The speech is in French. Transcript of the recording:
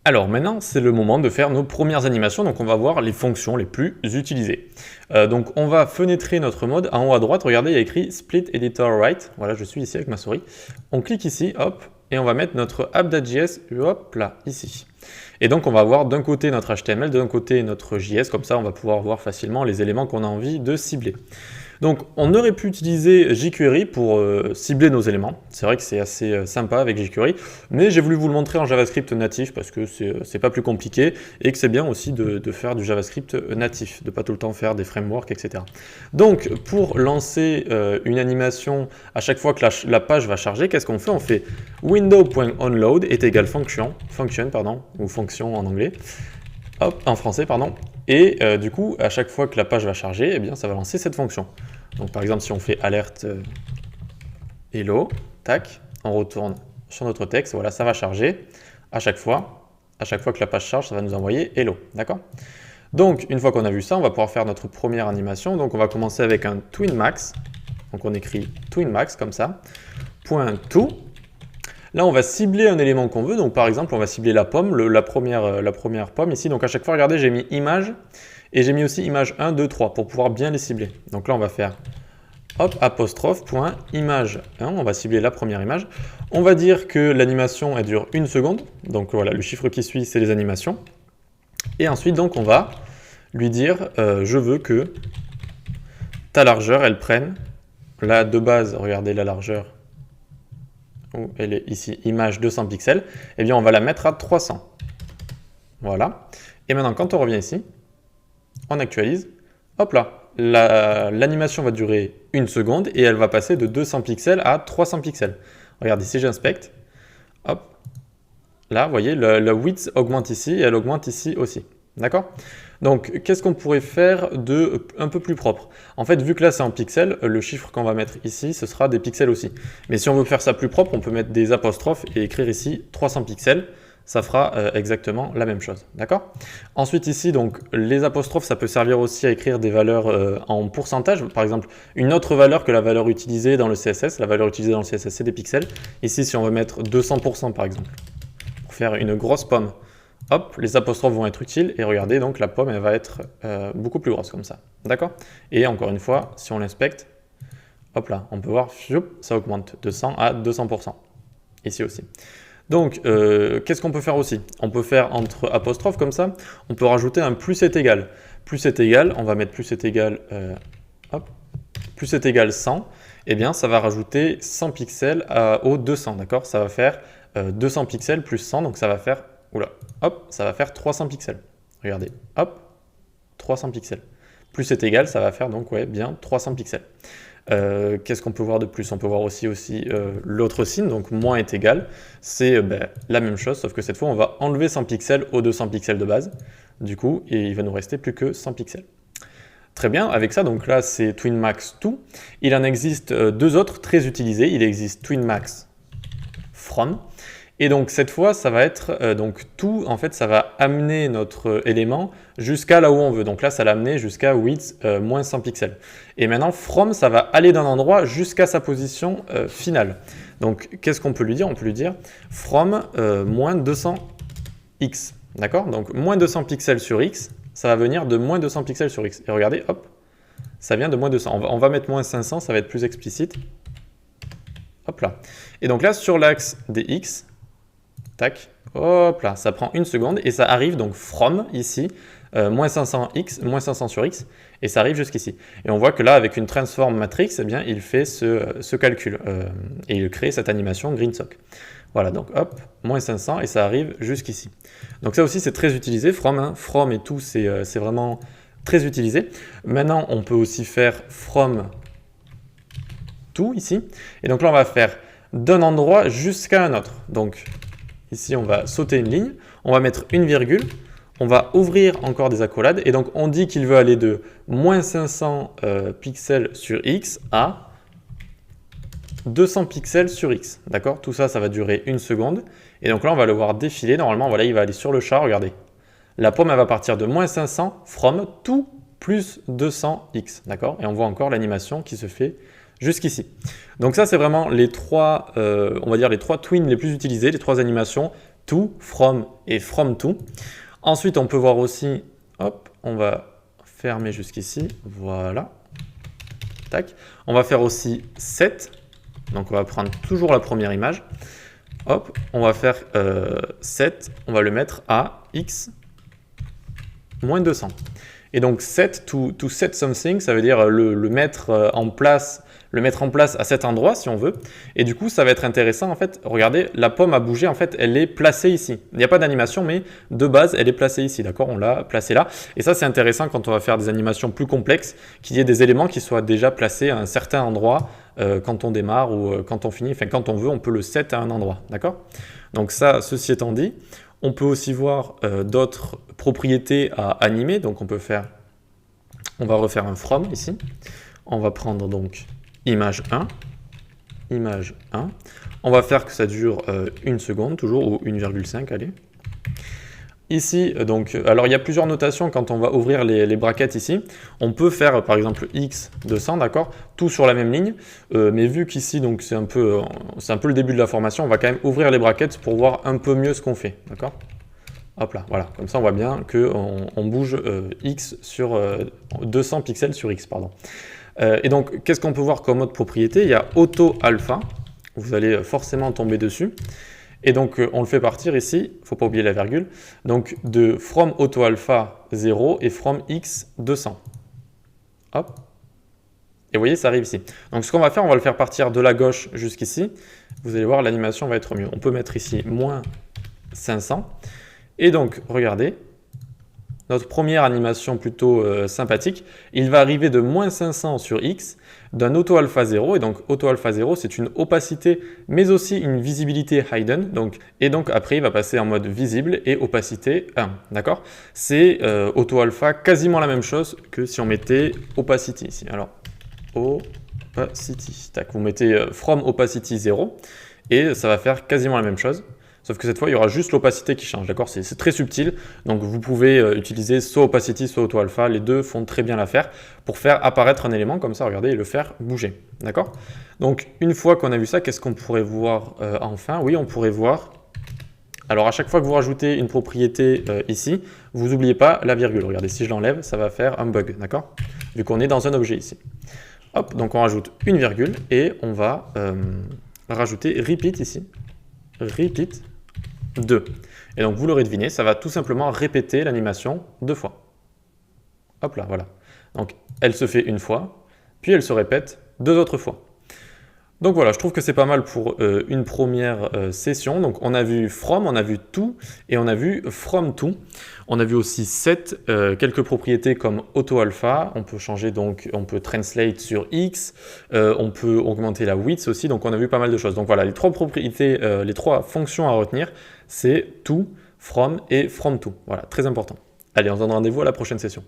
Alors maintenant, c'est le moment de faire nos premières animations, donc on va voir les fonctions les plus utilisées. Donc on va fenêtrer notre mode. En haut à droite, regardez, il y a écrit Split Editor Right. Voilà, je suis ici avec ma souris. On clique ici, hop, et on va mettre notre app.js, hop là, ici. Et donc on va avoir d'un côté notre HTML, d'un côté notre JS, comme ça on va pouvoir voir facilement les éléments qu'on a envie de cibler. Donc on aurait pu utiliser jQuery pour cibler nos éléments. C'est vrai que c'est assez sympa avec jQuery, mais j'ai voulu vous le montrer en JavaScript natif parce que c'est pas plus compliqué et que c'est bien aussi de faire du JavaScript natif, de pas tout le temps faire des frameworks, etc. Donc pour lancer une animation à chaque fois que la page va charger, qu'est-ce qu'on fait? On fait window.onload est égal function ou fonction en anglais, hop, en français, pardon. Et du coup, à chaque fois que la page va charger, eh bien, ça va lancer cette fonction. Donc par exemple, si on fait alerte hello, tac, on retourne sur notre texte, voilà, ça va charger à chaque fois que la page charge, ça va nous envoyer hello, d'accord? Donc une fois qu'on a vu ça, on va pouvoir faire notre première animation. Donc on va commencer avec un twinmax. Donc on écrit twinmax comme ça, .to. Là, on va cibler un élément qu'on veut. Donc, par exemple, on va cibler la pomme, la première pomme ici. Donc, à chaque fois, regardez, j'ai mis image et j'ai mis aussi image 1, 2, 3 pour pouvoir bien les cibler. Donc là, on va faire hop, apostrophe, point, image 1. On va cibler la première image. On va dire que l'animation, elle dure 1 seconde. Donc, voilà, le chiffre qui suit, c'est les animations. Et ensuite, donc, on va lui dire, je veux que ta largeur, elle prenne. Là, de base, regardez la largeur. Où elle est ici, image 200 pixels, eh bien on va la mettre à 300. Voilà. Et maintenant, quand on revient ici, on actualise, hop là, l'animation va durer 1 seconde et elle va passer de 200 pixels à 300 pixels. Regardez, si j'inspecte, hop, là, vous voyez, la width augmente ici et elle augmente ici aussi. D'accord? Donc, qu'est-ce qu'on pourrait faire de un peu plus propre? En fait, vu que là c'est en pixels, le chiffre qu'on va mettre ici, ce sera des pixels aussi. Mais si on veut faire ça plus propre, on peut mettre des apostrophes et écrire ici 300 pixels. Ça fera exactement la même chose. D'accord? Ensuite ici, donc les apostrophes, ça peut servir aussi à écrire des valeurs en pourcentage. Par exemple, une autre valeur que la valeur utilisée dans le CSS. La valeur utilisée dans le CSS, c'est des pixels. Ici, si on veut mettre 200% par exemple, pour faire une grosse pomme, hop, les apostrophes vont être utiles et regardez, donc la pomme, elle va être beaucoup plus grosse comme ça. D'accord? Et encore une fois, si on l'inspecte, hop là, on peut voir, ça augmente de 100 à 200%. Ici aussi. Donc, qu'est-ce qu'on peut faire aussi? On peut faire entre apostrophes comme ça, on peut rajouter un plus est égal. Plus est égal, on va mettre plus est égal, hop, plus est égal 100, eh bien ça va rajouter 100 pixels au 200, d'accord? Ça va faire 200 pixels plus 100, donc ça va faire, oula, hop, ça va faire 300 pixels. Regardez, hop, 300 pixels. Plus est égal, ça va faire donc, ouais, bien 300 pixels. Qu'est-ce qu'on peut voir de plus? On peut voir aussi l'autre signe, donc moins est égal. C'est la même chose, sauf que cette fois, on va enlever 100 pixels aux 200 pixels de base. Du coup, et il va nous rester plus que 100 pixels. Très bien, avec ça, donc là, c'est twinmax to. Il en existe deux autres très utilisés. Il existe twinmax from. Et donc cette fois, ça va être donc to, en fait, ça va amener notre élément jusqu'à là où on veut. Donc là, ça l'a amené jusqu'à width moins 100 pixels. Et maintenant, from, ça va aller d'un endroit jusqu'à sa position finale. Donc qu'est-ce qu'on peut lui dire? On peut lui dire from moins 200x. D'accord? Donc moins 200 pixels sur x, ça va venir de moins 200 pixels sur x. Et regardez, hop, ça vient de moins 200. On va mettre moins 500, ça va être plus explicite. Hop là. Et donc là, sur l'axe des x, tac, hop là, ça prend 1 seconde et ça arrive donc from ici, moins 500x, moins 500 sur x, et ça arrive jusqu'ici. Et on voit que là, avec une transform matrix, eh bien, il fait ce calcul et il crée cette animation greensock. Voilà, donc hop, moins 500 et ça arrive jusqu'ici. Donc ça aussi, c'est très utilisé, from, hein, from et tout, c'est vraiment très utilisé. Maintenant, on peut aussi faire from to ici. Et donc là, on va faire d'un endroit jusqu'à un autre. Donc ici, on va sauter une ligne, on va mettre une virgule, on va ouvrir encore des accolades et donc on dit qu'il veut aller de moins 500 pixels sur x à 200 pixels sur x. D'accord? Tout ça, ça va durer 1 seconde. Et donc là, on va le voir défiler. Normalement, voilà, il va aller sur le chat, regardez. La pomme, elle va partir de moins 500 from to plus 200x. D'accord? Et on voit encore l'animation qui se fait jusqu'ici. Donc ça, c'est vraiment les trois, on va dire les trois twins les plus utilisés, les trois animations to, from et from to. Ensuite, on peut voir aussi, hop, on va fermer jusqu'ici, voilà. Tac. On va faire aussi set, donc on va prendre toujours la première image. Hop, on va faire set, on va le mettre à x moins 200. Et donc set to set something, ça veut dire le mettre en place à cet endroit si on veut. Et du coup, ça va être intéressant en fait. Regardez, la pomme a bougé, en fait, elle est placée ici. Il n'y a pas d'animation, mais de base, elle est placée ici, d'accord? On l'a placée là. Et ça, c'est intéressant quand on va faire des animations plus complexes, qu'il y ait des éléments qui soient déjà placés à un certain endroit quand on démarre ou quand on finit. Enfin, quand on veut, on peut le set à un endroit, d'accord? Donc ça, ceci étant dit, on peut aussi voir d'autres propriétés à animer. Donc on va refaire un from ici. On va prendre donc image 1, image 1. On va faire que ça dure 1 seconde toujours, ou 1,5, allez. Ici, donc, alors il y a plusieurs notations quand on va ouvrir les brackets ici. On peut faire par exemple x 200, d'accord, tout sur la même ligne. Mais vu qu'ici, donc c'est un peu le début de la formation, on va quand même ouvrir les brackets pour voir un peu mieux ce qu'on fait, d'accord. Hop là, voilà, comme ça on voit bien qu'on bouge x sur 200 pixels sur x, pardon. Et donc, qu'est-ce qu'on peut voir comme autre propriété? Il y a auto alpha, vous allez forcément tomber dessus. Et donc, on le fait partir ici, il ne faut pas oublier la virgule, donc de from auto alpha 0 et from x 200. Hop. Et vous voyez, ça arrive ici. Donc, ce qu'on va faire, on va le faire partir de la gauche jusqu'ici. Vous allez voir, l'animation va être mieux. On peut mettre ici moins 500. Et donc, regardez, notre première animation plutôt sympathique, il va arriver de moins 500 sur x d'un auto alpha 0. Et donc, auto alpha 0, c'est une opacité, mais aussi une visibilité hidden. Et donc, après, il va passer en mode visible et opacité 1. D'accord? C'est auto alpha quasiment la même chose que si on mettait opacity ici. Alors, opacity. Tac, vous mettez from opacity 0 et ça va faire quasiment la même chose. Sauf que cette fois, il y aura juste l'opacité qui change, d'accord? C'est très subtil, donc vous pouvez utiliser soit opacity, soit auto alpha, les deux font très bien l'affaire pour faire apparaître un élément comme ça, regardez, et le faire bouger, d'accord? Donc, une fois qu'on a vu ça, qu'est-ce qu'on pourrait voir enfin? Oui, on pourrait voir, alors à chaque fois que vous rajoutez une propriété ici, vous n'oubliez pas la virgule, regardez, si je l'enlève, ça va faire un bug, d'accord? Vu qu'on est dans un objet ici. Hop, donc on rajoute une virgule et on va rajouter repeat ici, repeat 2. Et donc, vous l'aurez deviné, ça va tout simplement répéter l'animation 2 fois. Hop là, voilà. Donc, elle se fait une fois, puis elle se répète 2 autres fois. Donc voilà, je trouve que c'est pas mal pour une première session. Donc, on a vu from, on a vu to, et on a vu from to. On a vu aussi set, quelques propriétés comme auto alpha. On peut changer, donc, on peut translate sur x. On peut augmenter la width aussi. Donc, on a vu pas mal de choses. Donc voilà, les trois propriétés, les trois fonctions à retenir, c'est to, from et from to. Voilà, très important. Allez, on se donne rendez-vous à la prochaine session.